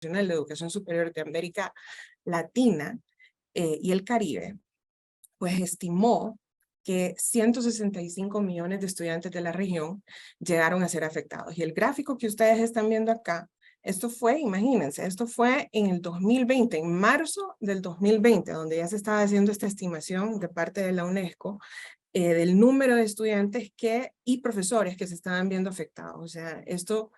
de Educación Superior de América Latina y el Caribe, pues estimó que 165 millones de estudiantes de la región llegaron a ser afectados. Y el gráfico que ustedes están viendo acá, esto fue, imagínense, esto fue en el 2020, en marzo del 2020, donde ya se estaba haciendo esta estimación de parte de la UNESCO del número de estudiantes y profesores que se estaban viendo afectados. O sea, esto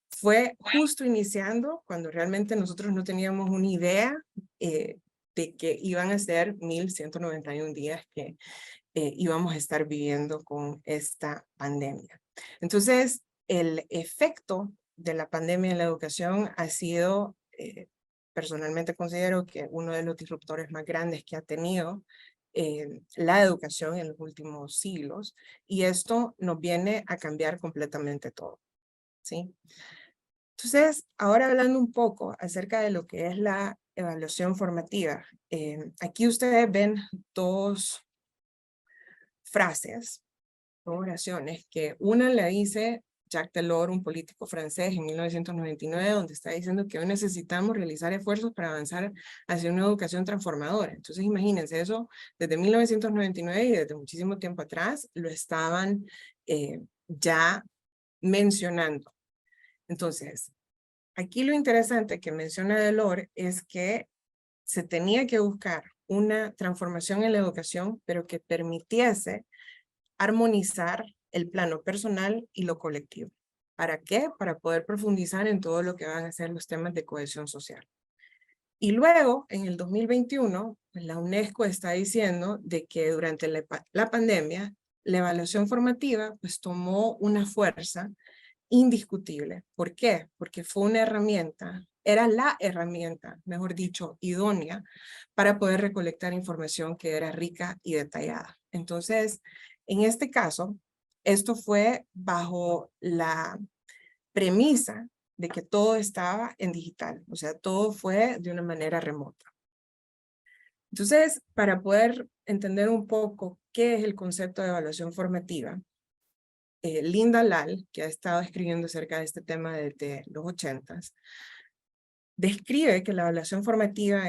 fue justo iniciando cuando realmente nosotros no teníamos una idea de que iban a ser 1,191 días que íbamos a estar viviendo con esta pandemia. Entonces, el efecto de la pandemia en la educación ha sido, personalmente considero que uno de los disruptores más grandes que ha tenido la educación en los últimos siglos, y esto nos viene a cambiar completamente todo, ¿sí? Entonces, ahora hablando un poco acerca de lo que es la evaluación formativa, aquí ustedes ven dos frases, oraciones, que una la dice Jacques Delors, un político francés, en 1999, donde está diciendo que hoy necesitamos realizar esfuerzos para avanzar hacia una educación transformadora. Entonces, imagínense eso, desde 1999 y desde muchísimo tiempo atrás, lo estaban ya mencionando. Entonces, aquí lo interesante que menciona Delors es que se tenía que buscar una transformación en la educación, pero que permitiese armonizar el plano personal y lo colectivo. ¿Para qué? Para poder profundizar en todo lo que van a ser los temas de cohesión social. Y luego, en el 2021, la UNESCO está diciendo de que durante la pandemia, la evaluación formativa pues tomó una fuerza indiscutible. ¿Por qué? Porque fue una herramienta, era la herramienta, mejor dicho, idónea para poder recolectar información que era rica y detallada. Entonces, en este caso, esto fue bajo la premisa de que todo estaba en digital, o sea, todo fue de una manera remota. Entonces, para poder entender un poco qué es el concepto de evaluación formativa, Linda Lal, que ha estado escribiendo acerca de este tema desde los 80s, describe que la evaluación formativa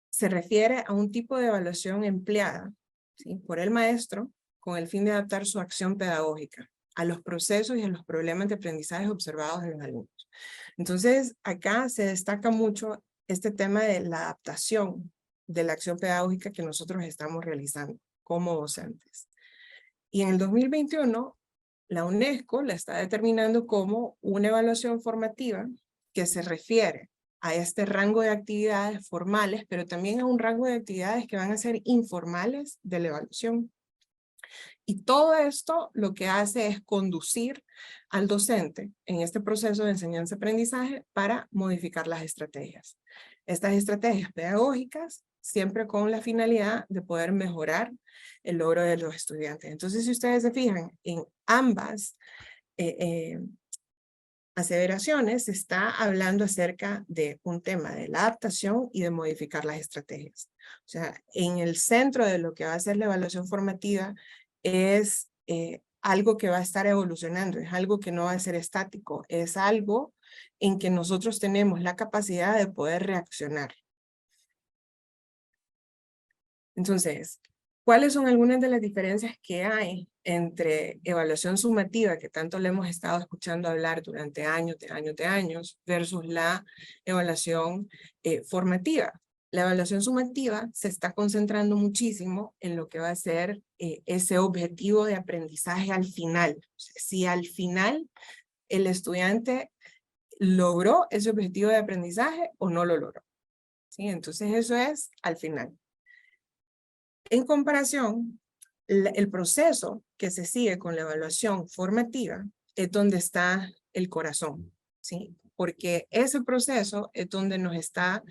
se refiere a un tipo de evaluación empleada, ¿sí?, por el maestro con el fin de adaptar su acción pedagógica a los procesos y a los problemas de aprendizaje observados en los alumnos. Entonces, acá se destaca mucho este tema de la adaptación de la acción pedagógica que nosotros estamos realizando como docentes. Y en el 2021, la UNESCO la está determinando como una evaluación formativa que se refiere a este rango de actividades formales, pero también a un rango de actividades que van a ser informales de la evaluación. Y todo esto lo que hace es conducir al docente en este proceso de enseñanza-aprendizaje para modificar las estrategias. Estas estrategias pedagógicas siempre con la finalidad de poder mejorar el logro de los estudiantes. Entonces, si ustedes se fijan en ambas aseveraciones, se está hablando acerca de un tema de la adaptación y de modificar las estrategias. O sea, en el centro de lo que va a ser la evaluación formativa es algo que va a estar evolucionando, es algo que no va a ser estático, es algo en que nosotros tenemos la capacidad de poder reaccionar. Entonces, ¿cuáles son algunas de las diferencias que hay entre evaluación sumativa, que tanto le hemos estado escuchando hablar durante años, versus la evaluación formativa? La evaluación sumativa se está concentrando muchísimo en lo que va a ser ese objetivo de aprendizaje al final. O sea, si al final el estudiante logró ese objetivo de aprendizaje o no lo logró, ¿sí? Entonces eso es al final. En comparación, el proceso que se sigue con la evaluación formativa es donde está el corazón, ¿sí? Porque ese proceso es donde nos está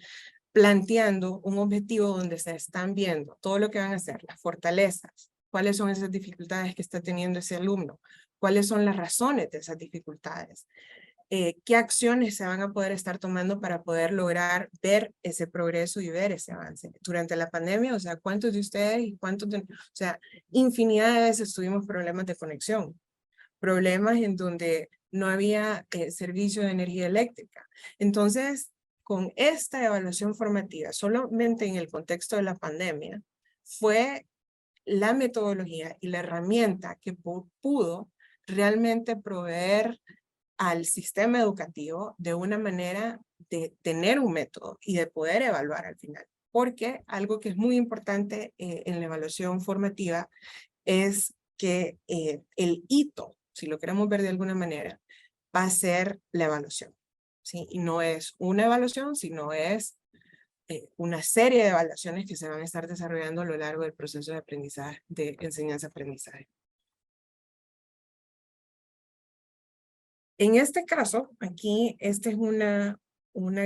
planteando un objetivo donde se están viendo todo lo que van a hacer, las fortalezas, cuáles son esas dificultades que está teniendo ese alumno, cuáles son las razones de esas dificultades, qué acciones se van a poder estar tomando para poder lograr ver ese progreso y ver ese avance. Durante la pandemia, o sea, ¿cuántos de ustedes y o sea, infinidad de veces tuvimos problemas de conexión, problemas en donde no había servicio de energía eléctrica. Entonces, con esta evaluación formativa, solamente en el contexto de la pandemia, fue la metodología y la herramienta que pudo realmente proveer al sistema educativo de una manera de tener un método y de poder evaluar al final. Porque algo que es muy importante en la evaluación formativa es que el hito, si lo queremos ver de alguna manera, va a ser la evaluación, ¿sí? Y no es una evaluación, sino es una serie de evaluaciones que se van a estar desarrollando a lo largo del proceso de aprendizaje, de enseñanza-aprendizaje. En este caso, aquí, esta es una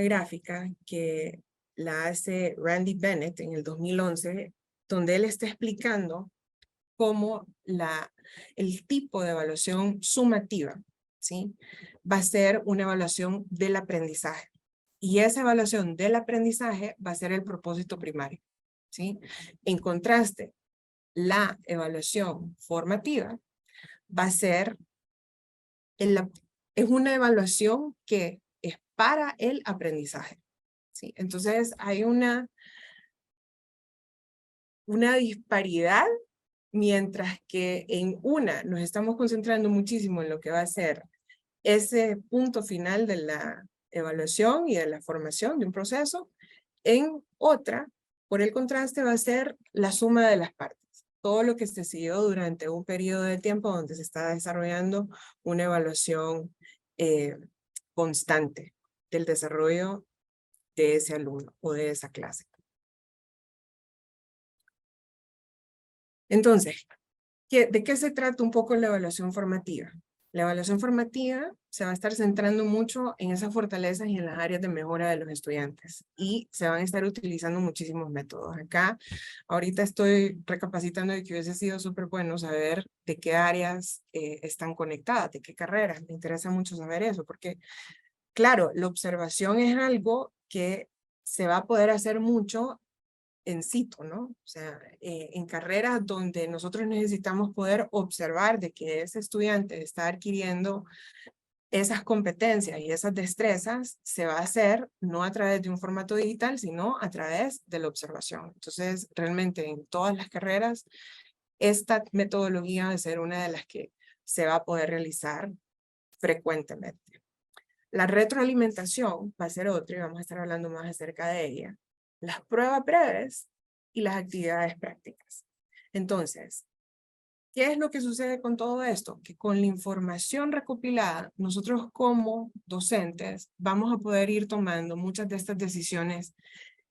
gráfica que la hace Randy Bennett en el 2011, donde él está explicando cómo el tipo de evaluación sumativa, ¿sí? Va a ser una evaluación del aprendizaje. Y esa evaluación del aprendizaje va a ser el propósito primario, ¿sí? En contraste, la evaluación formativa va a ser es una evaluación que es para el aprendizaje, ¿sí? Entonces hay una disparidad, mientras que en una nos estamos concentrando muchísimo en lo que va a ser ese punto final de la evaluación y de la formación de un proceso, en otra, por el contraste, va a ser la suma de las partes. Todo lo que se siguió durante un periodo de tiempo donde se está desarrollando una evaluación constante del desarrollo de ese alumno o de esa clase. Entonces, ¿de qué se trata un poco la evaluación formativa? La evaluación formativa se va a estar centrando mucho en esas fortalezas y en las áreas de mejora de los estudiantes. Y se van a estar utilizando muchísimos métodos. Acá, ahorita estoy recapacitando de que hubiese sido súper bueno saber de qué áreas están conectadas, de qué carreras. Me interesa mucho saber eso, porque, claro, la observación es algo que se va a poder hacer mucho en situ, ¿no? O sea, en carreras donde nosotros necesitamos poder observar de que ese estudiante está adquiriendo esas competencias y esas destrezas, se va a hacer no a través de un formato digital, sino a través de la observación. Entonces, realmente en todas las carreras, esta metodología va a ser una de las que se va a poder realizar frecuentemente. La retroalimentación va a ser otra y vamos a estar hablando más acerca de ella. Las pruebas breves y las actividades prácticas. Entonces, ¿qué es lo que sucede con todo esto? Que con la información recopilada, nosotros como docentes vamos a poder ir tomando muchas de estas decisiones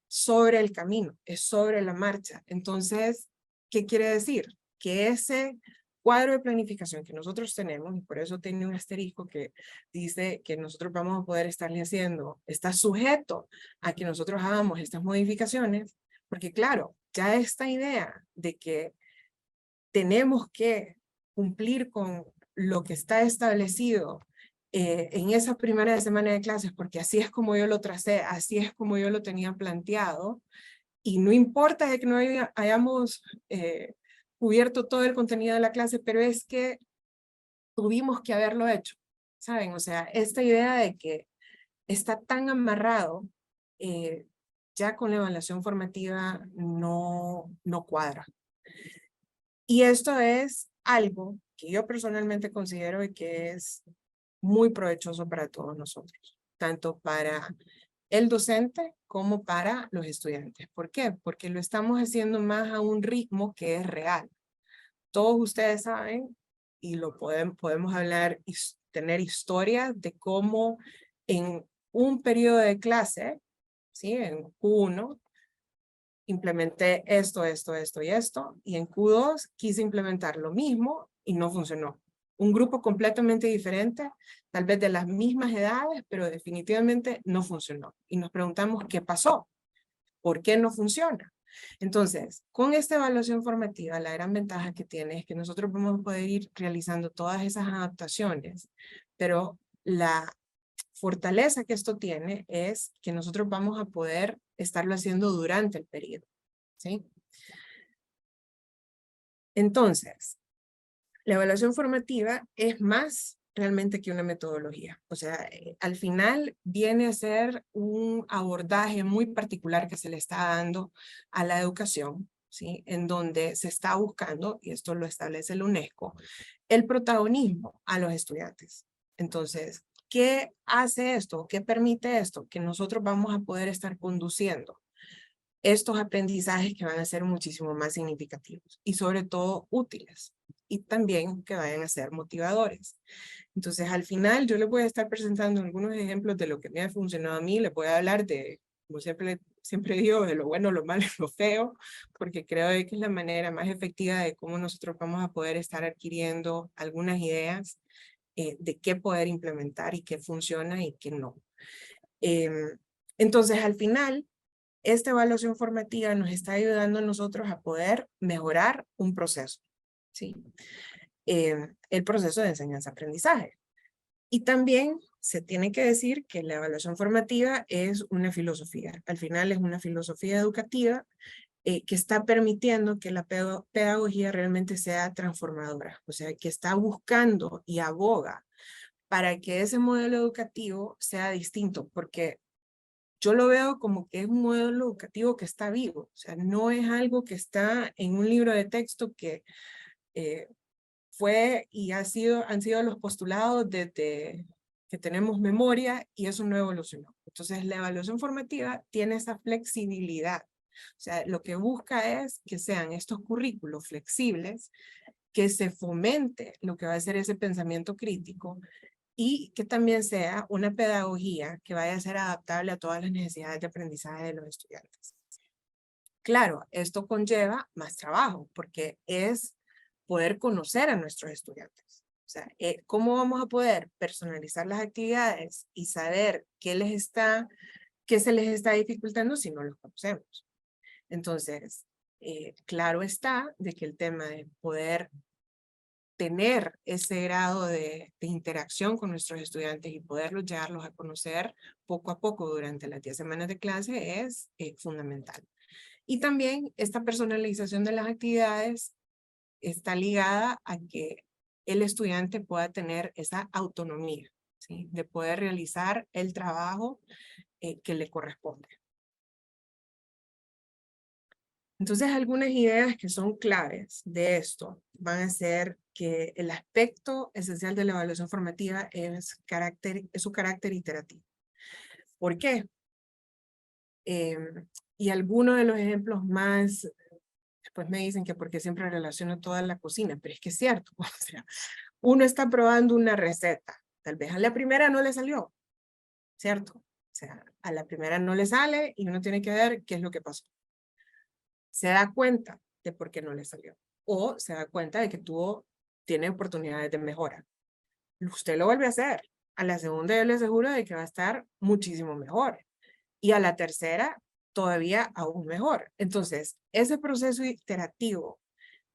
sobre el camino, es sobre la marcha. Entonces, ¿qué quiere decir? Que ese cuadro de planificación que nosotros tenemos, y por eso tiene un asterisco que dice que nosotros vamos a poder estarle haciendo, está sujeto a que nosotros hagamos estas modificaciones, porque claro, ya esta idea de que tenemos que cumplir con lo que está establecido en esa primera semana de clases, porque así es como yo lo tracé, así es como yo lo tenía planteado, y no importa de que no hayamos cubierto todo el contenido de la clase, pero es que tuvimos que haberlo hecho, ¿saben? O sea, esta idea de que está tan amarrado, ya con la evaluación formativa no cuadra. Y esto es algo que yo personalmente considero que es muy provechoso para todos nosotros, tanto para el docente como para los estudiantes. ¿Por qué? Porque lo estamos haciendo más a un ritmo que es real. Todos ustedes saben, y lo podemos hablar, tener historias de cómo en un periodo de clase, ¿sí? En Q1, implementé esto y esto, y en Q2 quise implementar lo mismo y no funcionó. Un grupo completamente diferente, tal vez de las mismas edades, pero definitivamente no funcionó. Y nos preguntamos qué pasó, por qué no funciona. Entonces, con esta evaluación formativa, la gran ventaja que tiene es que nosotros vamos a poder ir realizando todas esas adaptaciones, pero la fortaleza que esto tiene es que nosotros vamos a poder estarlo haciendo durante el periodo, ¿sí? Entonces, la evaluación formativa es más realmente que una metodología. O sea, al final viene a ser un abordaje muy particular que se le está dando a la educación, ¿sí? En donde se está buscando, y esto lo establece la UNESCO, el protagonismo a los estudiantes. Entonces, ¿qué hace esto? ¿Qué permite esto? Que nosotros vamos a poder estar conduciendo estos aprendizajes que van a ser muchísimo más significativos y sobre todo útiles, y también que vayan a ser motivadores. Entonces, al final yo les voy a estar presentando algunos ejemplos de lo que me ha funcionado a mí. Les voy a hablar de, como siempre digo, de lo bueno, lo malo y lo feo, porque creo que es la manera más efectiva de cómo nosotros vamos a poder estar adquiriendo algunas ideas de qué poder implementar y qué funciona y qué no. Entonces, al final, esta evaluación formativa nos está ayudando a nosotros a poder mejorar un proceso, ¿sí? El proceso de enseñanza-aprendizaje. Y también se tiene que decir que la evaluación formativa es una filosofía. Al final es una filosofía educativa que está permitiendo que la pedagogía realmente sea transformadora. O sea, que está buscando y aboga para que ese modelo educativo sea distinto, porque yo lo veo como que es un modelo educativo que está vivo. O sea, no es algo que está en un libro de texto que fue y han sido los postulados desde que tenemos memoria y eso no evolucionó. Entonces la evaluación formativa tiene esa flexibilidad. O sea, lo que busca es que sean estos currículos flexibles, que se fomente lo que va a ser ese pensamiento crítico y que también sea una pedagogía que vaya a ser adaptable a todas las necesidades de aprendizaje de los estudiantes. Claro, esto conlleva más trabajo porque es poder conocer a nuestros estudiantes. O sea, ¿cómo vamos a poder personalizar las actividades y saber qué se les está dificultando si no los conocemos? Entonces, claro está de que el tema de poder tener ese grado de interacción con nuestros estudiantes y poderlos llevarlos a conocer poco a poco durante las 10 semanas de clase es fundamental. Y también esta personalización de las actividades está ligada a que el estudiante pueda tener esa autonomía, ¿sí? De poder realizar el trabajo que le corresponde. Entonces, algunas ideas que son claves de esto van a ser que el aspecto esencial de la evaluación formativa es su carácter iterativo. ¿Por qué? Y algunos de los ejemplos más, después me dicen que porque siempre relaciono toda la cocina, pero es que es cierto. O sea, uno está probando una receta, tal vez a la primera no le salió, ¿cierto? O sea, a la primera no le sale y uno tiene que ver qué es lo que pasó. Se da cuenta de por qué no le salió. O se da cuenta de que tiene oportunidades de mejora. Usted lo vuelve a hacer. A la segunda yo le aseguro de que va a estar muchísimo mejor. Y a la tercera todavía aún mejor. Entonces, ese proceso iterativo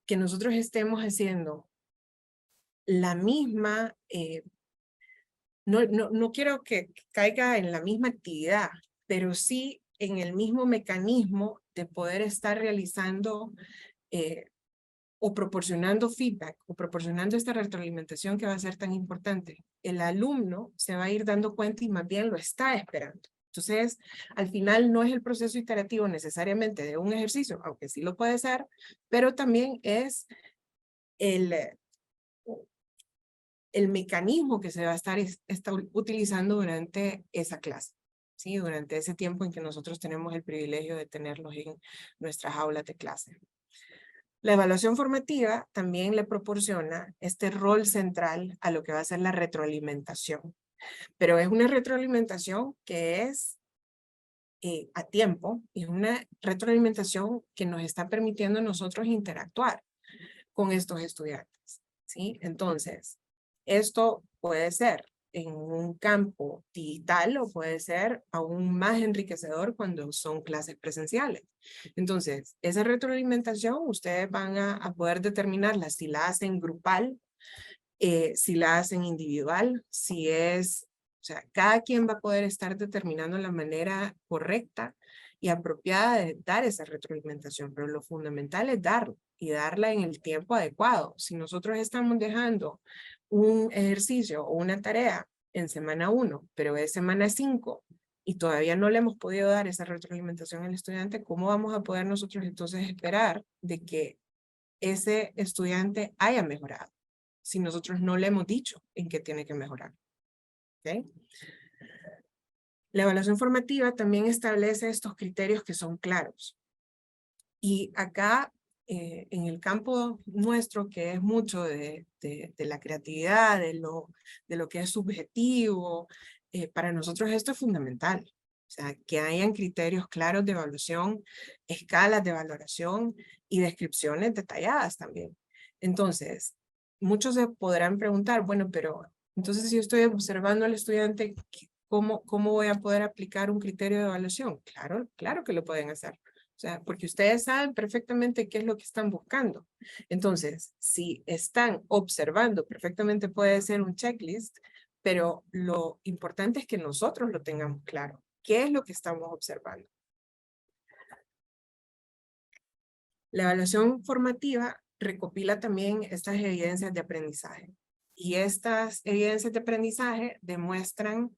que nosotros estemos haciendo la misma, no quiero que caiga en la misma actividad, pero sí en el mismo mecanismo de poder estar realizando o proporcionando feedback o proporcionando esta retroalimentación que va a ser tan importante. El alumno se va a ir dando cuenta y más bien lo está esperando. Entonces, al final no es el proceso iterativo necesariamente de un ejercicio, aunque sí lo puede ser, pero también es el mecanismo que se va a estar utilizando durante esa clase, ¿sí? Durante ese tiempo en que nosotros tenemos el privilegio de tenerlos en nuestras aulas de clase. La evaluación formativa también le proporciona este rol central a lo que va a ser la retroalimentación, pero es una retroalimentación que es a tiempo y es una retroalimentación que nos está permitiendo a nosotros interactuar con estos estudiantes, ¿sí? Entonces, esto puede ser en un campo digital o puede ser aún más enriquecedor cuando son clases presenciales. Entonces, esa retroalimentación ustedes van a poder determinarla si la hacen grupal, si la hacen individual, o sea, cada quien va a poder estar determinando la manera correcta y apropiada de dar esa retroalimentación, pero lo fundamental es darla y darla en el tiempo adecuado. Si nosotros estamos dejando un ejercicio o una tarea en semana 1, pero es semana 5, y todavía no le hemos podido dar esa retroalimentación al estudiante, ¿cómo vamos a poder nosotros entonces esperar de que ese estudiante haya mejorado si nosotros no le hemos dicho en qué tiene que mejorar? ¿Okay? La evaluación formativa también establece estos criterios que son claros. Y acá, en el campo nuestro, que es mucho de la creatividad, de lo que es subjetivo, para nosotros esto es fundamental. O sea, que hayan criterios claros de evaluación, escalas de valoración y descripciones detalladas también. Entonces, muchos se podrán preguntar, bueno, pero entonces si yo estoy observando al estudiante, ¿cómo voy a poder aplicar un criterio de evaluación? Claro que lo pueden hacer. O sea, porque ustedes saben perfectamente qué es lo que están buscando. Entonces, si están observando, perfectamente puede ser un checklist, pero lo importante es que nosotros lo tengamos claro. ¿Qué es lo que estamos observando? La evaluación formativa recopila también estas evidencias de aprendizaje. Y estas evidencias de aprendizaje demuestran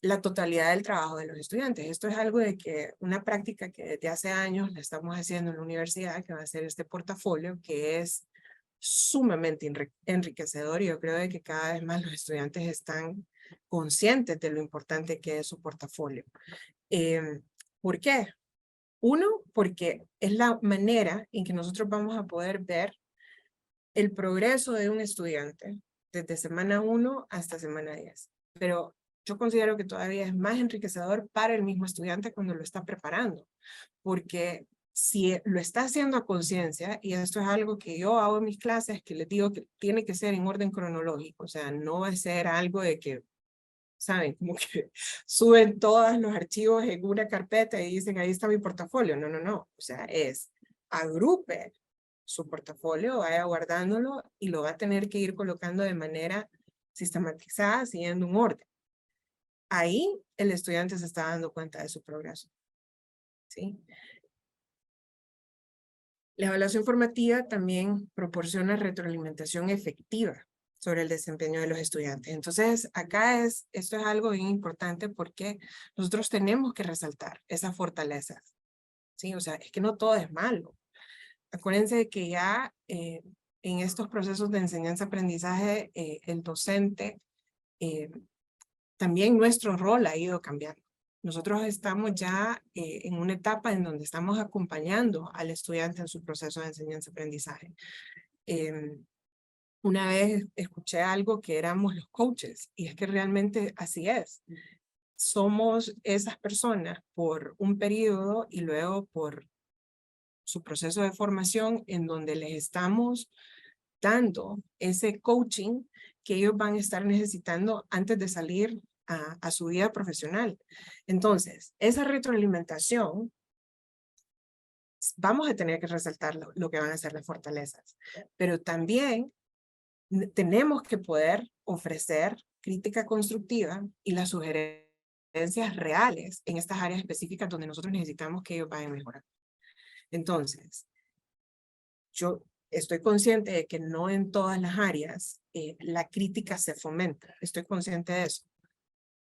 la totalidad del trabajo de los estudiantes. Esto es algo de que una práctica que desde hace años la estamos haciendo en la universidad, que va a ser este portafolio, que es sumamente enriquecedor, y yo creo de que cada vez más los estudiantes están conscientes de lo importante que es su portafolio. ¿Por qué? Uno, porque es la manera en que nosotros vamos a poder ver el progreso de un estudiante desde semana 1 hasta semana 10. Pero yo considero que todavía es más enriquecedor para el mismo estudiante cuando lo está preparando, porque si lo está haciendo a conciencia, y esto es algo que yo hago en mis clases, que les digo que tiene que ser en orden cronológico, o sea, no va a ser algo de que, ¿saben? Como que suben todos los archivos en una carpeta y dicen, ahí está mi portafolio. No, no, no. O sea, es agrupe su portafolio, vaya guardándolo y lo va a tener que ir colocando de manera sistematizada, siguiendo un orden. Ahí el estudiante se está dando cuenta de su progreso. ¿Sí? La evaluación formativa también proporciona retroalimentación efectiva sobre el desempeño de los estudiantes. Entonces, esto es algo bien importante porque nosotros tenemos que resaltar esas fortalezas. ¿Sí? O sea, es que no todo es malo. Acuérdense de que ya en estos procesos de enseñanza-aprendizaje, el docente, también nuestro rol ha ido cambiando. Nosotros estamos ya en una etapa en donde estamos acompañando al estudiante en su proceso de enseñanza-aprendizaje. Una vez escuché algo que éramos los coaches, y es que realmente así es. Somos esas personas por un periodo y luego por su proceso de formación en donde les estamos dando ese coaching que ellos van a estar necesitando antes de salir a su vida profesional. Entonces, esa retroalimentación, vamos a tener que resaltar lo que van a ser las fortalezas, pero también tenemos que poder ofrecer crítica constructiva y las sugerencias reales en estas áreas específicas donde nosotros necesitamos que ellos vayan mejorando. Entonces, yo estoy consciente de que no en todas las áreas la crítica se fomenta. Estoy consciente de eso.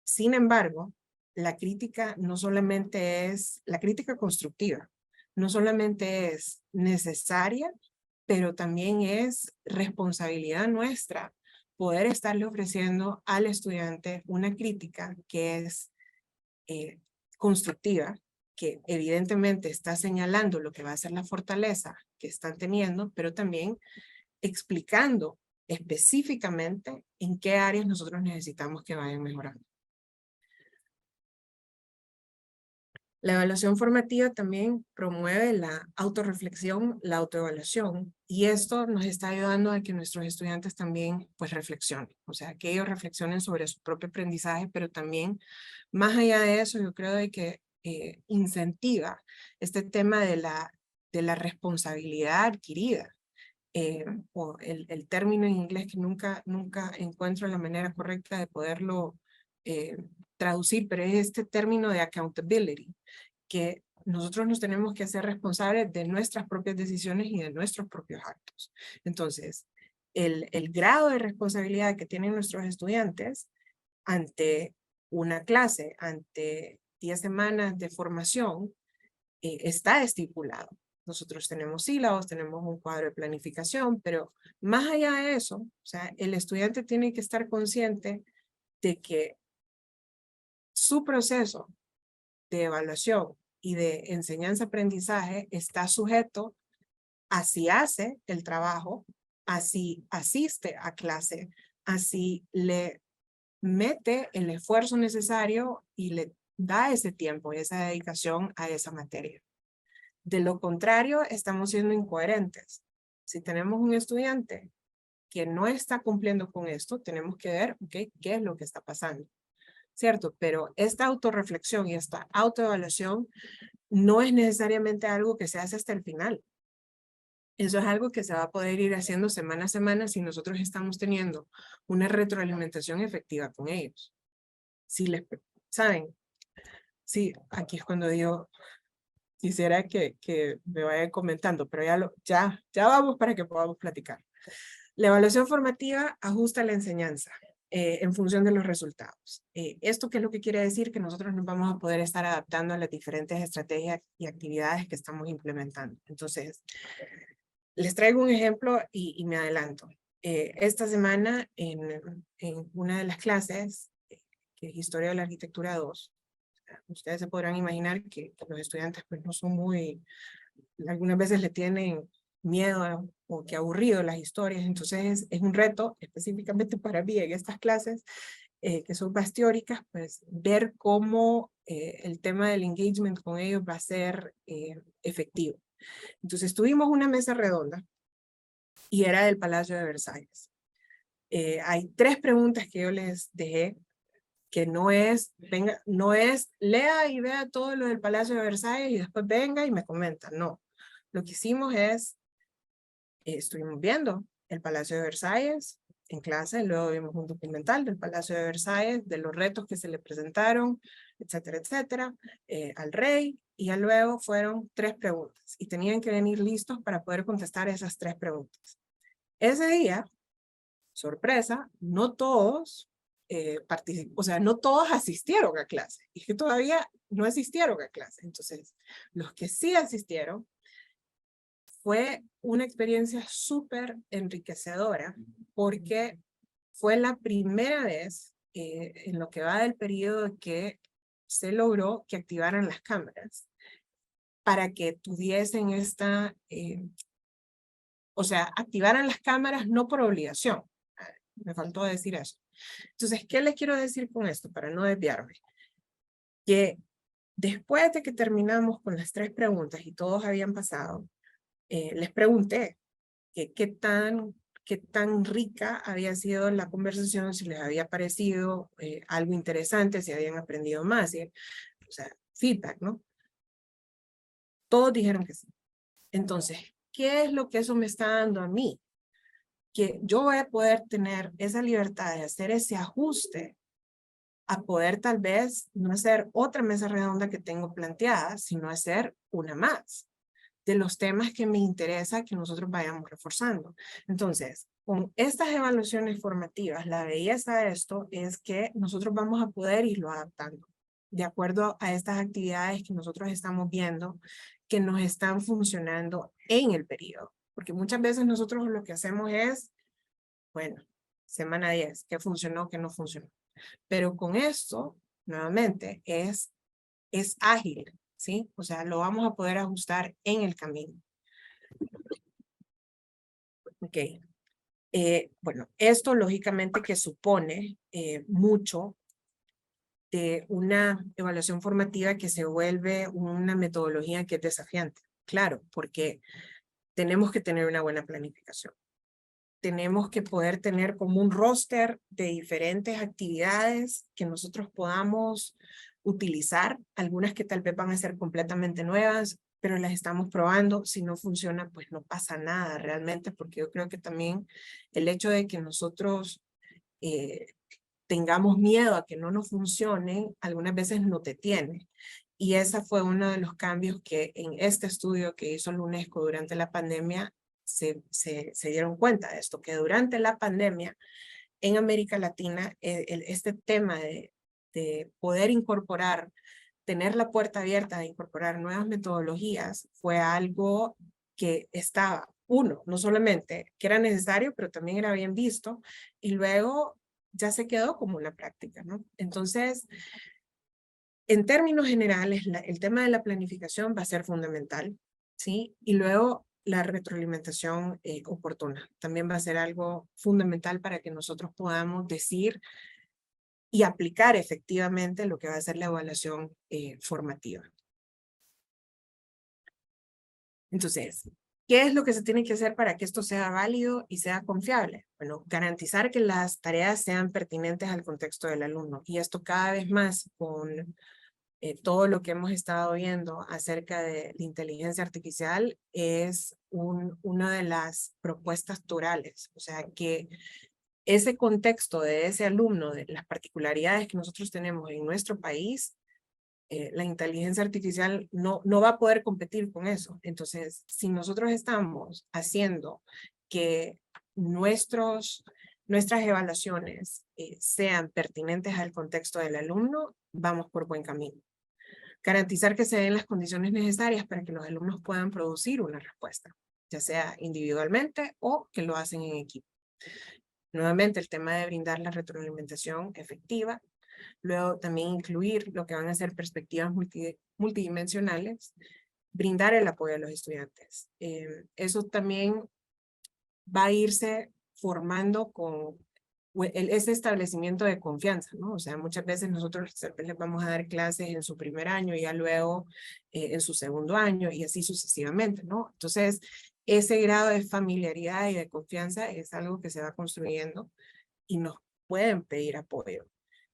Sin embargo, la crítica no solamente es, la crítica constructiva, no solamente es necesaria, pero también es responsabilidad nuestra poder estarle ofreciendo al estudiante una crítica que es constructiva, que evidentemente está señalando lo que va a ser la fortaleza que están teniendo, pero también explicando específicamente en qué áreas nosotros necesitamos que vayan mejorando. La evaluación formativa también promueve la autorreflexión, la autoevaluación, y esto nos está ayudando a que nuestros estudiantes también pues reflexionen, o sea, que ellos reflexionen sobre su propio aprendizaje, pero también más allá de eso, yo creo de que incentiva este tema de la responsabilidad adquirida, o el término en inglés que nunca encuentro la manera correcta de poderlo traducir, pero es este término de accountability, que nosotros nos tenemos que hacer responsables de nuestras propias decisiones y de nuestros propios actos. Entonces, el grado de responsabilidad que tienen nuestros estudiantes ante una clase, ante 10 semanas de formación, está estipulado. Nosotros tenemos sílabos, tenemos un cuadro de planificación, pero más allá de eso, o sea, el estudiante tiene que estar consciente de que su proceso de evaluación y de enseñanza-aprendizaje está sujeto a si hace el trabajo, a si asiste a clase, a si le mete el esfuerzo necesario y le da ese tiempo y esa dedicación a esa materia. De lo contrario, estamos siendo incoherentes. Si tenemos un estudiante que no está cumpliendo con esto, tenemos que ver, okay, qué es lo que está pasando, ¿cierto? Pero esta autorreflexión y esta autoevaluación no es necesariamente algo que se hace hasta el final. Eso es algo que se va a poder ir haciendo semana a semana si nosotros estamos teniendo una retroalimentación efectiva con ellos. Si les, ¿saben? Sí, aquí es cuando digo, quisiera que me vayan comentando, pero ya vamos para que podamos platicar. La evaluación formativa ajusta la enseñanza en función de los resultados. ¿Esto qué es lo que quiere decir? Que nosotros nos vamos a poder estar adaptando a las diferentes estrategias y actividades que estamos implementando. Entonces, les traigo un ejemplo y me adelanto. Esta semana en una de las clases, que es Historia de la Arquitectura 2, ustedes se podrán imaginar que los estudiantes pues no son muy, algunas veces le tienen miedo o que aburrido las historias, entonces es un reto específicamente para mí en estas clases que son más teóricas, pues ver cómo el tema del engagement con ellos va a ser efectivo. Entonces tuvimos una mesa redonda y era del Palacio de Versalles. Hay 3 preguntas que yo les dejé, que no es, venga, no es lea y vea todo lo del Palacio de Versalles y después venga y me comenta, no. Lo que hicimos es, estuvimos viendo el Palacio de Versalles en clase, luego vimos un documental del Palacio de Versalles, de los retos que se le presentaron, etcétera, etcétera, al rey, y ya luego fueron 3 preguntas, y tenían que venir listos para poder contestar esas 3 preguntas. Ese día, sorpresa, no todos o sea, no todos asistieron a clase, y que todavía no asistieron a clase. Entonces, los que sí asistieron, fue una experiencia súper enriquecedora, porque fue la primera vez en lo que va del periodo que se logró que activaran las cámaras para que tuviesen esta, o sea, activaran las cámaras no por obligación. Me faltó decir eso. Entonces, ¿qué les quiero decir con esto para no desviarme? Que después de que terminamos con las 3 preguntas y todos habían pasado, les pregunté que qué tan rica había sido la conversación, si les había parecido algo interesante, si habían aprendido más, ¿sí? O sea, feedback, ¿no? Todos dijeron que sí. Entonces, ¿qué es lo que eso me está dando a mí? Que yo voy a poder tener esa libertad de hacer ese ajuste a poder tal vez no hacer otra mesa redonda que tengo planteada, sino hacer una más de los temas que me interesa que nosotros vayamos reforzando. Entonces, con estas evaluaciones formativas, la belleza de esto es que nosotros vamos a poder irlo adaptando de acuerdo a estas actividades que nosotros estamos viendo que nos están funcionando en el periodo. Porque muchas veces nosotros lo que hacemos es, bueno, semana 10, qué funcionó, qué no funcionó. Pero con esto, nuevamente, es ágil, ¿sí? O sea, lo vamos a poder ajustar en el camino. Ok. Bueno, esto lógicamente que supone mucho de una evaluación formativa que se vuelve una metodología que es desafiante. Claro, porque tenemos que tener una buena planificación. Tenemos que poder tener como un roster de diferentes actividades que nosotros podamos utilizar, algunas que tal vez van a ser completamente nuevas, pero las estamos probando. Si no funciona, pues no pasa nada realmente, porque yo creo que también el hecho de que nosotros tengamos miedo a que no nos funcionen, algunas veces no te tiene. Y ese fue uno de los cambios que en este estudio que hizo la UNESCO durante la pandemia se dieron cuenta de esto, que durante la pandemia en América Latina, este tema de poder incorporar, tener la puerta abierta de incorporar nuevas metodologías fue algo que estaba, uno, no solamente que era necesario, pero también era bien visto, y luego ya se quedó como una práctica, ¿no? Entonces, en términos generales, el tema de la planificación va a ser fundamental, ¿sí? Y luego la retroalimentación oportuna también va a ser algo fundamental para que nosotros podamos decir y aplicar efectivamente lo que va a ser la evaluación formativa. Entonces, ¿qué es lo que se tiene que hacer para que esto sea válido y sea confiable? Bueno, garantizar que las tareas sean pertinentes al contexto del alumno. Y esto cada vez más con todo lo que hemos estado viendo acerca de la inteligencia artificial es una de las propuestas torales. O sea, que ese contexto de ese alumno, de las particularidades que nosotros tenemos en nuestro país, la inteligencia artificial no va a poder competir con eso. Entonces, si nosotros estamos haciendo que nuestras evaluaciones sean pertinentes al contexto del alumno, vamos por buen camino. Garantizar que se den las condiciones necesarias para que los alumnos puedan producir una respuesta, ya sea individualmente o que lo hacen en equipo. Nuevamente, el tema de brindar la retroalimentación efectiva. Luego también incluir lo que van a ser perspectivas multidimensionales, brindar el apoyo a los estudiantes. Eso también va a irse formando con ese establecimiento de confianza, ¿no? O sea, muchas veces nosotros les vamos a dar clases en su primer año y ya luego en su segundo año y así sucesivamente, ¿no? Entonces, ese grado de familiaridad y de confianza es algo que se va construyendo y nos pueden pedir apoyo.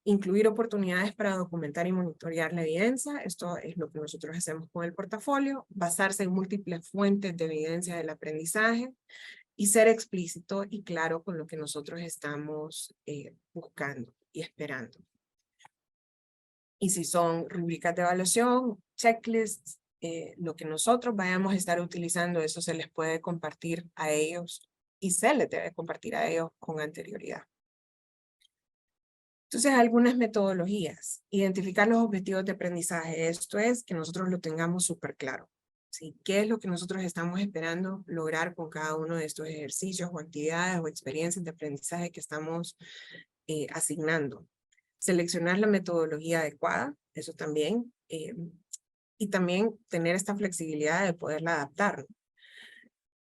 Incluir oportunidades para documentar y monitorear la evidencia. Esto es lo que nosotros hacemos con el portafolio. Basarse en múltiples fuentes de evidencia del aprendizaje y ser explícito y claro con lo que nosotros estamos buscando y esperando. Y si son rúbricas de evaluación, checklists, lo que nosotros vayamos a estar utilizando, eso se les puede compartir a ellos y se les debe compartir a ellos con anterioridad. Entonces, algunas metodologías. Identificar los objetivos de aprendizaje. Esto es que nosotros lo tengamos súper claro. ¿Sí? ¿Qué es lo que nosotros estamos esperando lograr con cada uno de estos ejercicios o actividades o experiencias de aprendizaje que estamos asignando? Seleccionar la metodología adecuada, eso también. Y también tener esta flexibilidad de poderla adaptar.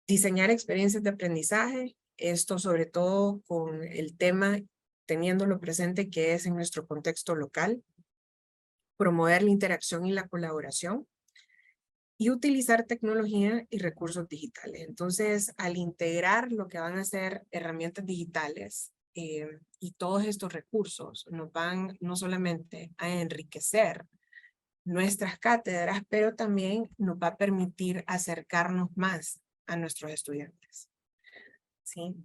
Diseñar experiencias de aprendizaje. Esto sobre todo con el tema teniéndolo presente que es en nuestro contexto local, promover la interacción y la colaboración y utilizar tecnología y recursos digitales. Entonces, al integrar lo que van a ser herramientas digitales y todos estos recursos nos van no solamente a enriquecer nuestras cátedras, pero también nos va a permitir acercarnos más a nuestros estudiantes. ¿Sí?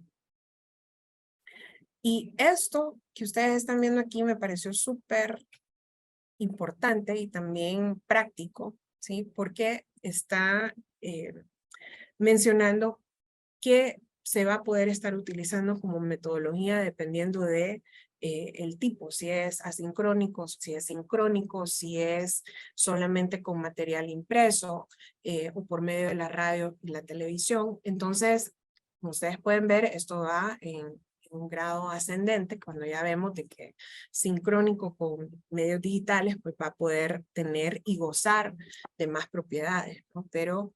Y esto que ustedes están viendo aquí me pareció súper importante y también práctico, ¿sí? Porque está mencionando que se va a poder estar utilizando como metodología dependiendo de el tipo, si es asincrónico, si es sincrónico, si es solamente con material impreso o por medio de la radio y la televisión. Entonces, como ustedes pueden ver, esto va en un grado ascendente cuando ya vemos de que sincrónico con medios digitales pues va a poder tener y gozar de más propiedades, ¿no? Pero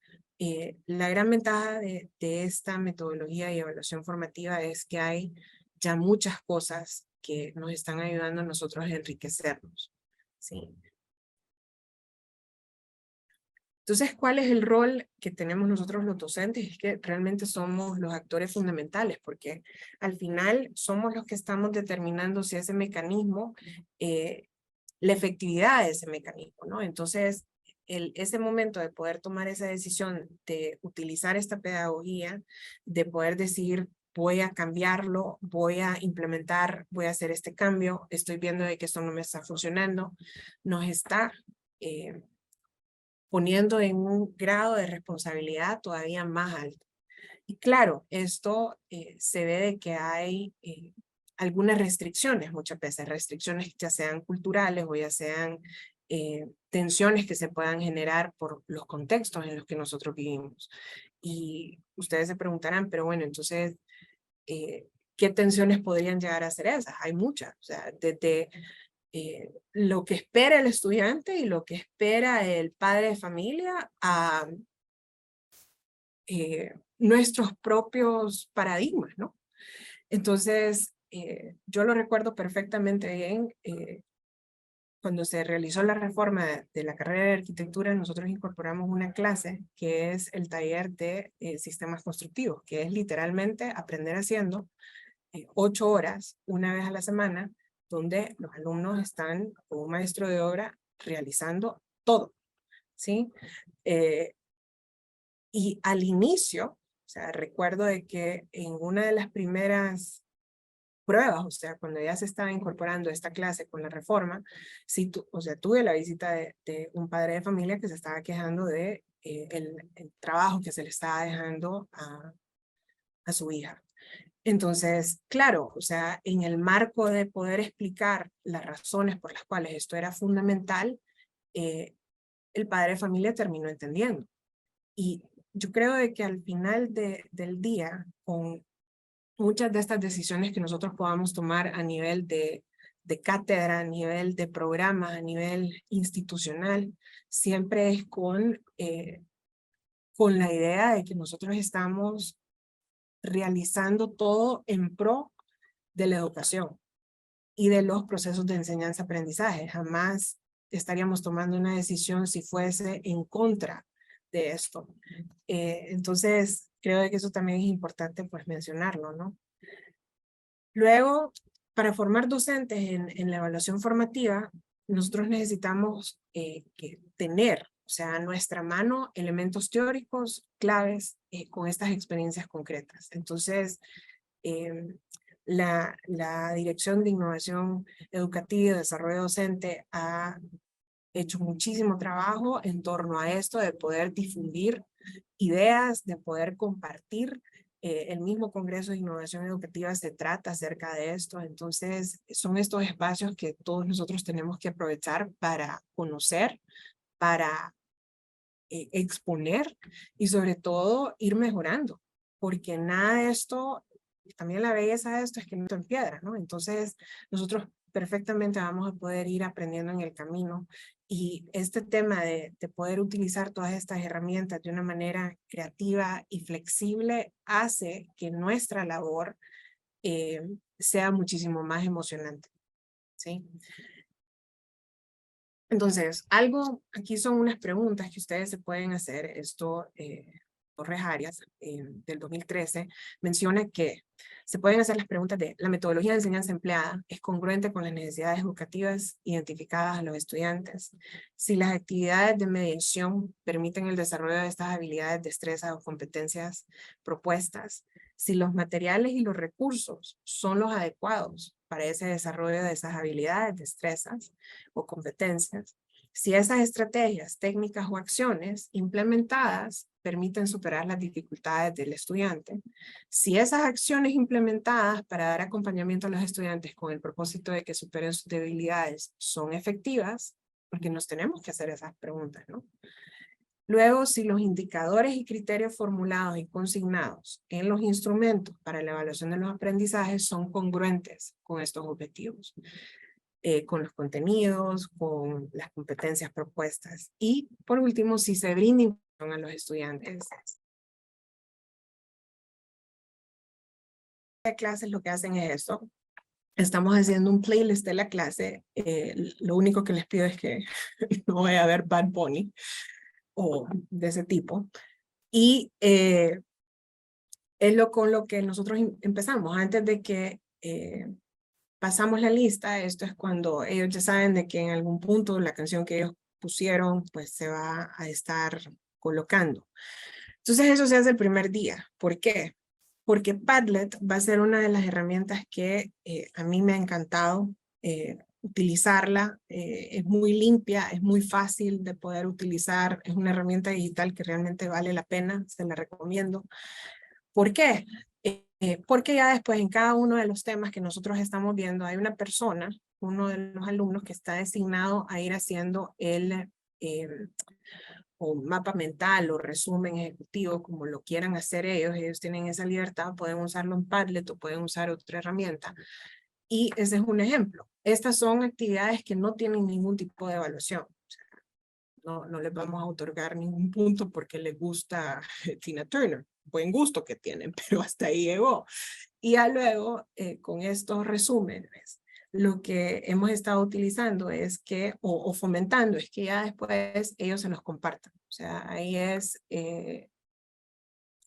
la gran ventaja de esta metodología y evaluación formativa es que hay ya muchas cosas que nos están ayudando a nosotros a enriquecernos, ¿sí? Entonces, ¿cuál es el rol que tenemos nosotros los docentes? Es que realmente somos los actores fundamentales, porque al final somos los que estamos determinando si ese mecanismo, la efectividad de ese mecanismo, ¿no? Entonces, ese momento de poder tomar esa decisión de utilizar esta pedagogía, de poder decir, voy a cambiarlo, voy a implementar, voy a hacer este cambio, estoy viendo de que esto no me está funcionando, nos está poniendo en un grado de responsabilidad todavía más alto. Y claro, esto se ve de que hay algunas restricciones, muchas veces restricciones ya sean culturales o ya sean tensiones que se puedan generar por los contextos en los que nosotros vivimos. Y ustedes se preguntarán, pero bueno, entonces, ¿qué tensiones podrían llegar a ser esas? Hay muchas, o sea, desde lo que espera el estudiante y lo que espera el padre de familia a nuestros propios paradigmas, ¿no? Entonces, yo lo recuerdo perfectamente bien. Cuando se realizó la reforma de la carrera de arquitectura, nosotros incorporamos una clase que es el taller de sistemas constructivos, que es literalmente aprender haciendo 8 horas una vez a la semana, donde los alumnos están con un maestro de obra realizando todo, ¿sí? Y al inicio, o sea, recuerdo de que en una de las primeras pruebas, o sea, cuando ya se estaba incorporando esta clase con la reforma, sí, o sea, tuve la visita de un padre de familia que se estaba quejando de el trabajo que se le estaba dejando a su hija. Entonces, claro, o sea, en el marco de poder explicar las razones por las cuales esto era fundamental, el padre de familia terminó entendiendo. Y yo creo de que al final del día, con muchas de estas decisiones que nosotros podamos tomar a nivel de cátedra, a nivel de programa, a nivel institucional, siempre es con la idea de que nosotros estamos realizando todo en pro de la educación y de los procesos de enseñanza-aprendizaje. Jamás estaríamos tomando una decisión si fuese en contra de esto. Entonces, creo que eso también es importante pues mencionarlo, ¿no? Luego, para formar docentes en la evaluación formativa, nosotros necesitamos tener, o sea, a nuestra mano elementos teóricos claves con estas experiencias concretas. Entonces, la Dirección de Innovación Educativa y Desarrollo Docente ha hecho muchísimo trabajo en torno a esto de poder difundir ideas, de poder compartir. El mismo Congreso de Innovación Educativa se trata acerca de esto. Entonces, son estos espacios que todos nosotros tenemos que aprovechar para conocer, para exponer y sobre todo ir mejorando, porque nada de esto, también la belleza de esto es que no está en piedra, ¿no? Entonces nosotros perfectamente vamos a poder ir aprendiendo en el camino y este tema de poder utilizar todas estas herramientas de una manera creativa y flexible hace que nuestra labor sea muchísimo más emocionante, ¿sí? Entonces, aquí son unas preguntas que ustedes se pueden hacer. Esto, Torres Arias, del 2013, menciona que se pueden hacer las preguntas de ¿la metodología de enseñanza empleada es congruente con las necesidades educativas identificadas a los estudiantes? Si las actividades de mediación permiten el desarrollo de estas habilidades, destrezas o competencias propuestas, si los materiales y los recursos son los adecuados para ese desarrollo de esas habilidades, destrezas o competencias, si esas estrategias, técnicas o acciones implementadas permiten superar las dificultades del estudiante, si esas acciones implementadas para dar acompañamiento a los estudiantes con el propósito de que superen sus debilidades son efectivas, porque nos tenemos que hacer esas preguntas, ¿no? Luego, si los indicadores y criterios formulados y consignados en los instrumentos para la evaluación de los aprendizajes son congruentes con estos objetivos, con los contenidos, con las competencias propuestas. Y por último, si se brinda información a los estudiantes. Las clases lo que hacen es esto. Estamos haciendo un playlist de la clase. Lo único que les pido es que no vaya a haber Bad Bunny o de ese tipo. Y es con lo que nosotros empezamos. Antes de que pasamos la lista, esto es cuando ellos ya saben de que en algún punto la canción que ellos pusieron pues se va a estar colocando. Entonces eso se hace el primer día. ¿Por qué? Porque Padlet va a ser una de las herramientas que a mí me ha encantado utilizarla. Es muy limpia, es muy fácil de poder utilizar. Es una herramienta digital que realmente vale la pena, se la recomiendo. ¿Por qué? Porque ya después en cada uno de los temas que nosotros estamos viendo hay una persona, uno de los alumnos que está designado a ir haciendo el o mapa mental o resumen ejecutivo, como lo quieran hacer ellos tienen esa libertad, pueden usarlo en Padlet o pueden usar otra herramienta. Y ese es un ejemplo. Estas son actividades que no tienen ningún tipo de evaluación. O sea, no les vamos a otorgar ningún punto porque les gusta Tina Turner. Buen gusto que tienen, pero hasta ahí llegó. Y ya luego, con estos resúmenes, lo que hemos estado utilizando es que, o fomentando, es que ya después ellos se los compartan. O sea, ahí es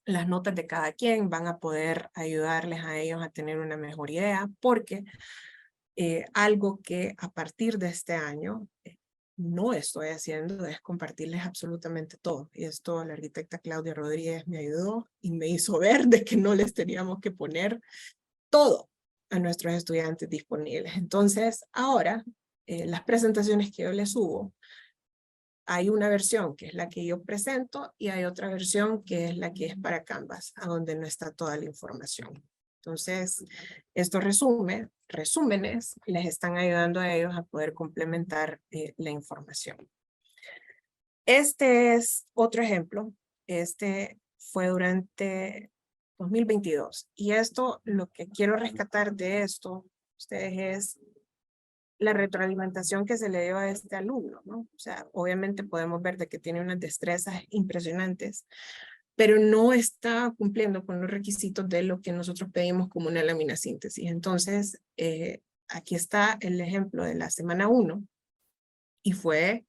las notas de cada quien, van a poder ayudarles a ellos a tener una mejor idea, porque algo que a partir de este año no estoy haciendo es compartirles absolutamente todo. Y esto la arquitecta Claudia Rodríguez me ayudó y me hizo ver de que no les teníamos que poner todo a nuestros estudiantes disponibles. Entonces, ahora, las presentaciones que yo les subo, hay una versión que es la que yo presento y hay otra versión que es la que es para Canvas, a donde no está toda la información. Entonces, estos resúmenes les están ayudando a ellos a poder complementar la información. Este es otro ejemplo. Este fue durante 2022. Y esto, lo que quiero rescatar de esto, ustedes, es la retroalimentación que se le dio a este alumno, ¿no? O sea, obviamente podemos ver de que tiene unas destrezas impresionantes, pero no está cumpliendo con los requisitos de lo que nosotros pedimos como una lámina síntesis. Entonces, aquí está el ejemplo de la semana 1 y fue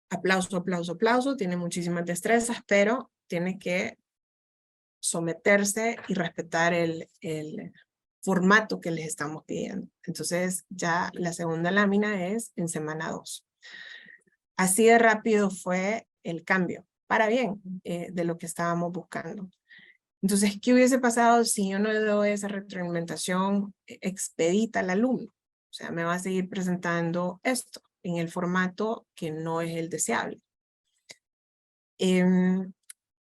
aplauso, aplauso, aplauso, tiene muchísimas destrezas, pero tiene que someterse y respetar el formato que les estamos pidiendo. Entonces ya la segunda lámina es en semana 2. Así de rápido fue el cambio, para bien, de lo que estábamos buscando. Entonces, ¿qué hubiese pasado si yo no le doy esa retroalimentación expedita al alumno? O sea, me va a seguir presentando esto en el formato que no es el deseable.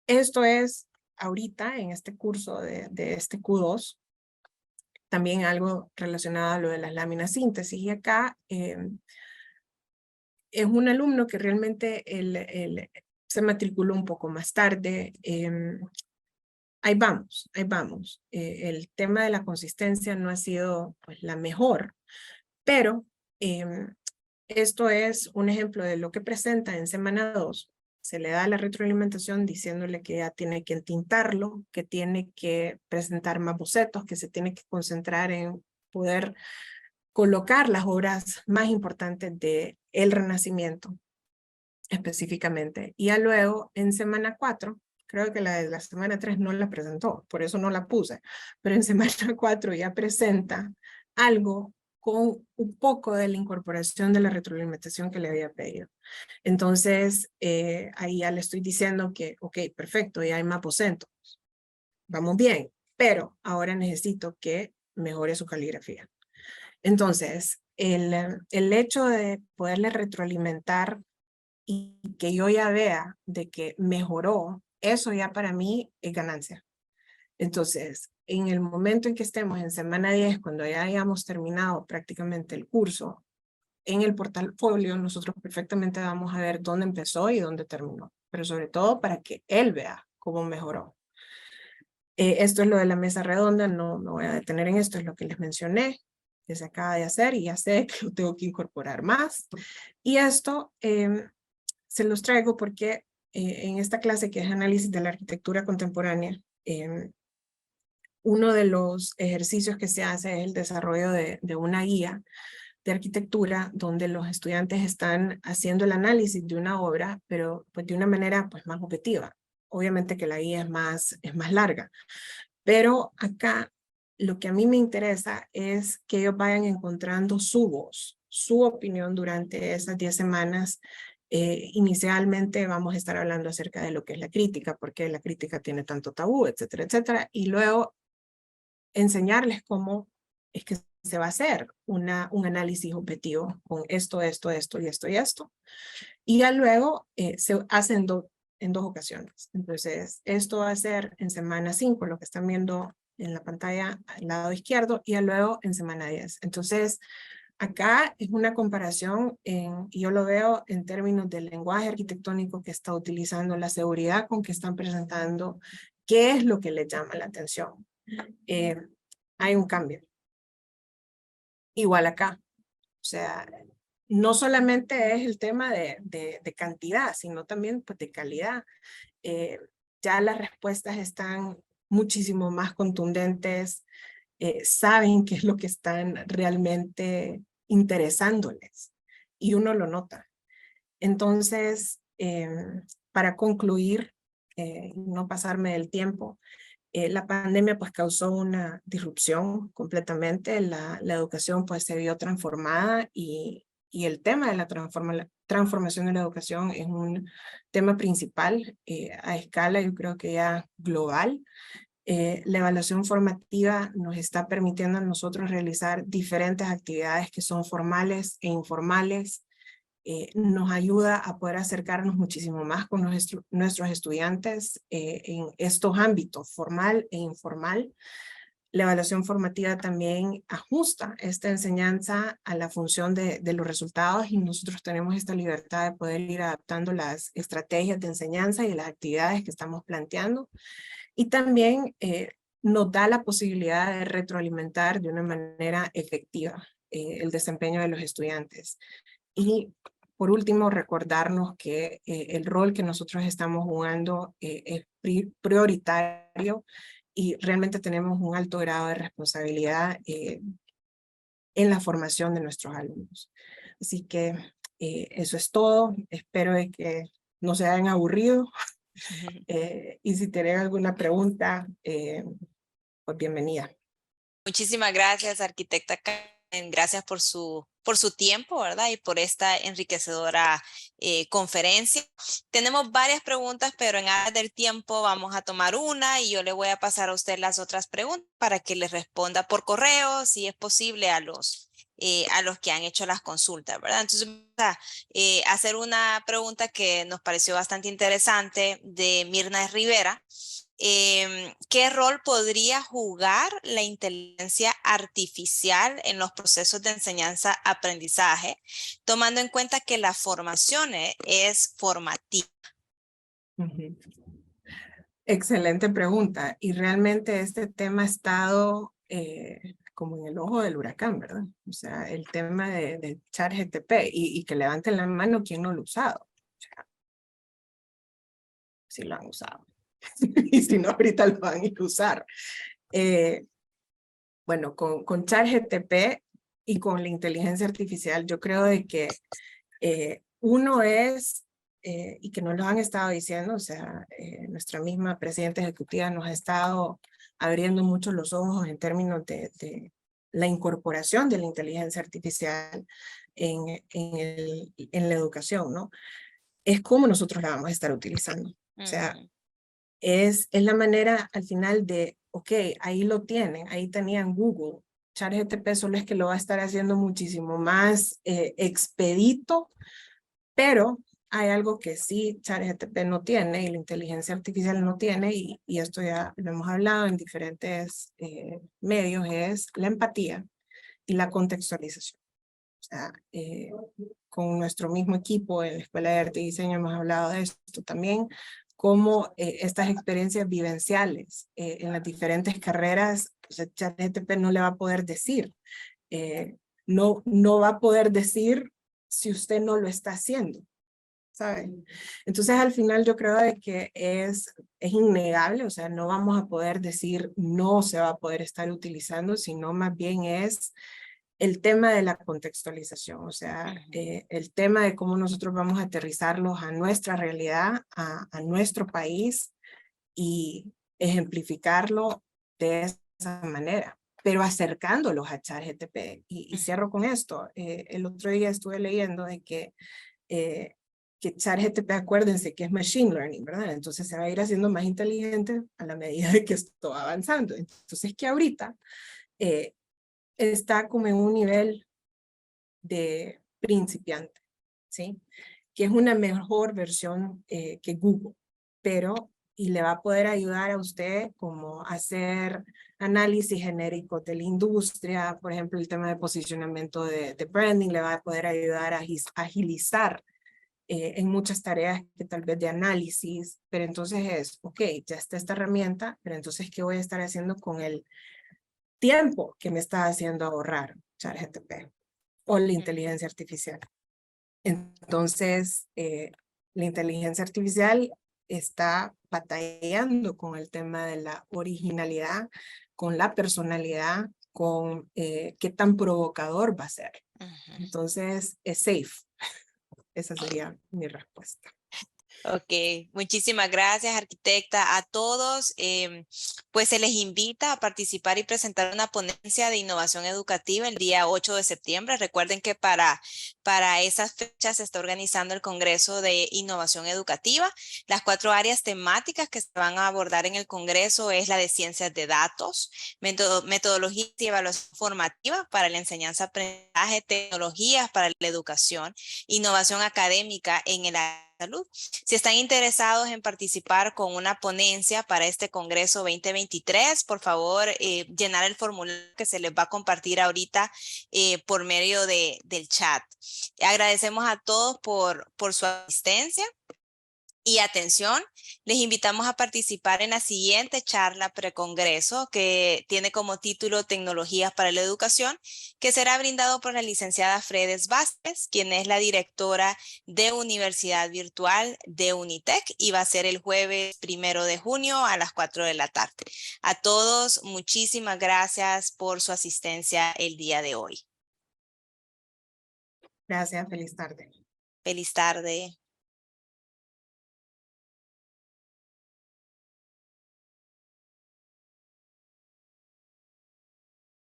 Esto es ahorita en este curso de este Q2, también algo relacionado a lo de las láminas síntesis. Y acá es un alumno que realmente se matriculó un poco más tarde. Ahí vamos, ahí vamos. El tema de la consistencia no ha sido pues, la mejor, pero esto es un ejemplo de lo que presenta en semana 2. Se le da la retroalimentación diciéndole que ya tiene que entintarlo, que tiene que presentar más bocetos, que se tiene que concentrar en poder colocar las obras más importantes del Renacimiento específicamente. Y ya luego en semana 4, creo que la de la semana 3 no la presentó, por eso no la puse, pero en semana 4 ya presenta algo con un poco de la incorporación de la retroalimentación que le había pedido. Entonces, ahí ya le estoy diciendo que, ok, perfecto, ya hay más bocetos, vamos bien, pero ahora necesito que mejore su caligrafía. Entonces, el hecho de poderle retroalimentar y que yo ya vea de que mejoró, eso ya para mí es ganancia. Entonces, en el momento en que estemos en semana 10, cuando ya hayamos terminado prácticamente el curso, en el portafolio nosotros perfectamente vamos a ver dónde empezó y dónde terminó, pero sobre todo para que él vea cómo mejoró. Esto es lo de la mesa redonda, no me voy a detener en esto, es lo que les mencioné, que se acaba de hacer y ya sé que lo tengo que incorporar más. Y esto se los traigo porque en esta clase que es análisis de la arquitectura contemporánea, uno de los ejercicios que se hace es el desarrollo de una guía de arquitectura donde los estudiantes están haciendo el análisis de una obra, pero pues de una manera pues más objetiva. Obviamente que la guía es más larga, pero acá lo que a mí me interesa es que ellos vayan encontrando su voz, su opinión durante esas 10 semanas. Inicialmente vamos a estar hablando acerca de lo que es la crítica, porque la crítica tiene tanto tabú, etcétera, etcétera, y luego enseñarles cómo es que se va a hacer un análisis objetivo con esto, esto, esto y esto y esto. Y ya luego se hacen en 2 ocasiones. Entonces, esto va a ser en semana 5, lo que están viendo en la pantalla al lado izquierdo, y luego en semana 10. Entonces, acá es una comparación, y yo lo veo en términos del lenguaje arquitectónico que está utilizando, la seguridad con que están presentando, qué es lo que les llama la atención. Hay un cambio. Igual acá. O sea, no solamente es el tema de cantidad, sino también pues, de calidad. Ya las respuestas están muchísimo más contundentes, saben qué es lo que están realmente interesándoles y uno lo nota. Entonces, para concluir, no pasarme del tiempo, la pandemia pues causó una disrupción completamente, la educación pues se vio transformada y el tema de la transformación de la educación es un tema principal a escala, yo creo que ya global. La evaluación formativa nos está permitiendo a nosotros realizar diferentes actividades que son formales e informales. Nos ayuda a poder acercarnos muchísimo más con nuestros estudiantes en estos ámbitos, formal e informal. La evaluación formativa también ajusta esta enseñanza a la función de los resultados y nosotros tenemos esta libertad de poder ir adaptando las estrategias de enseñanza y las actividades que estamos planteando. Y también nos da la posibilidad de retroalimentar de una manera efectiva el desempeño de los estudiantes. Y por último, recordarnos que el rol que nosotros estamos jugando es prioritario y realmente tenemos un alto grado de responsabilidad en la formación de nuestros alumnos. Así que eso es todo. Espero de que no se hayan aburrido. Y si tienen alguna pregunta, pues bienvenida. Muchísimas gracias, arquitecta Karen. Gracias por su tiempo, ¿verdad? Y por esta enriquecedora conferencia. Tenemos varias preguntas, pero en aras del tiempo vamos a tomar una y yo le voy a pasar a usted las otras preguntas para que les responda por correo, si es posible, a los que han hecho las consultas, ¿verdad? Entonces, vamos a hacer una pregunta que nos pareció bastante interesante de Mirna Rivera. ¿Qué rol podría jugar la inteligencia artificial en los procesos de enseñanza-aprendizaje, tomando en cuenta que la formación es formativa? Excelente pregunta. Y realmente este tema ha estado como en el ojo del huracán, ¿verdad? O sea, el tema de ChatGPT y que levanten la mano quien no lo ha usado. O sea, si lo han usado. Y si no, ahorita lo van a ir a usar. Bueno, con ChatGPT y con la inteligencia artificial, yo creo de que uno es, y que nos lo han estado diciendo, o sea, nuestra misma presidenta ejecutiva nos ha estado abriendo mucho los ojos en términos de la incorporación de la inteligencia artificial en la educación, ¿no? Es cómo nosotros la vamos a estar utilizando. O sea, es la manera al final de, ok, ahí lo tienen, ahí tenían Google. ChatGPT solo es que lo va a estar haciendo muchísimo más expedito, pero hay algo que sí ChatGPT no tiene y la inteligencia artificial no tiene, y esto ya lo hemos hablado en diferentes medios, es la empatía y la contextualización. O sea, con nuestro mismo equipo en la Escuela de Arte y Diseño hemos hablado de esto también, cómo estas experiencias vivenciales en las diferentes carreras, o sea, ChatGPT no le va a poder decir, no va a poder decir si usted no lo está haciendo, ¿sabe? Entonces al final yo creo de que es innegable, o sea, no vamos a poder decir no se va a poder estar utilizando, sino más bien es el tema de la contextualización, o sea, el tema de cómo nosotros vamos a aterrizarlos a nuestra realidad, a nuestro país y ejemplificarlo de esa manera, pero acercándolos a ChatGPT. Y cierro con esto. El otro día estuve leyendo de que ChatGPT, acuérdense que es machine learning, ¿verdad? Entonces se va a ir haciendo más inteligente a la medida de que esto va avanzando. Entonces que ahorita está como en un nivel de principiante, ¿sí? Que es una mejor versión que Google. y le va a poder ayudar a usted como a hacer análisis genéricos de la industria, por ejemplo, el tema de posicionamiento de branding, le va a poder ayudar a agilizar en muchas tareas que tal vez de análisis, pero entonces es, ok, ya está esta herramienta, pero entonces, ¿qué voy a estar haciendo con el tiempo que me está haciendo ahorrar ChatGPT o la inteligencia artificial? Entonces, la inteligencia artificial está batallando con el tema de la originalidad, con la personalidad, con qué tan provocador va a ser. Entonces, es safe. Esa sería mi respuesta. Ok, muchísimas gracias, arquitecta. A todos, pues se les invita a participar y presentar una ponencia de innovación educativa el día 8 de septiembre. Recuerden que para esas fechas se está organizando el Congreso de Innovación Educativa. Las 4 áreas temáticas que se van a abordar en el Congreso es la de ciencias de datos, metodología y evaluación formativa para la enseñanza, aprendizaje, tecnologías para la educación, innovación académica en el área de salud. Si están interesados en participar con una ponencia para este Congreso 2023, por favor, llenar el formulario que se les va a compartir ahorita por medio del chat. Agradecemos a todos por su asistencia y atención. Les invitamos a participar en la siguiente charla precongreso que tiene como título Tecnologías para la Educación, que será brindado por la licenciada Fredes Vázquez, quien es la directora de Universidad Virtual de Unitec, y va a ser el jueves 1 de junio a las 4 de la tarde. A todos, muchísimas gracias por su asistencia el día de hoy. Gracias, feliz tarde. Feliz tarde.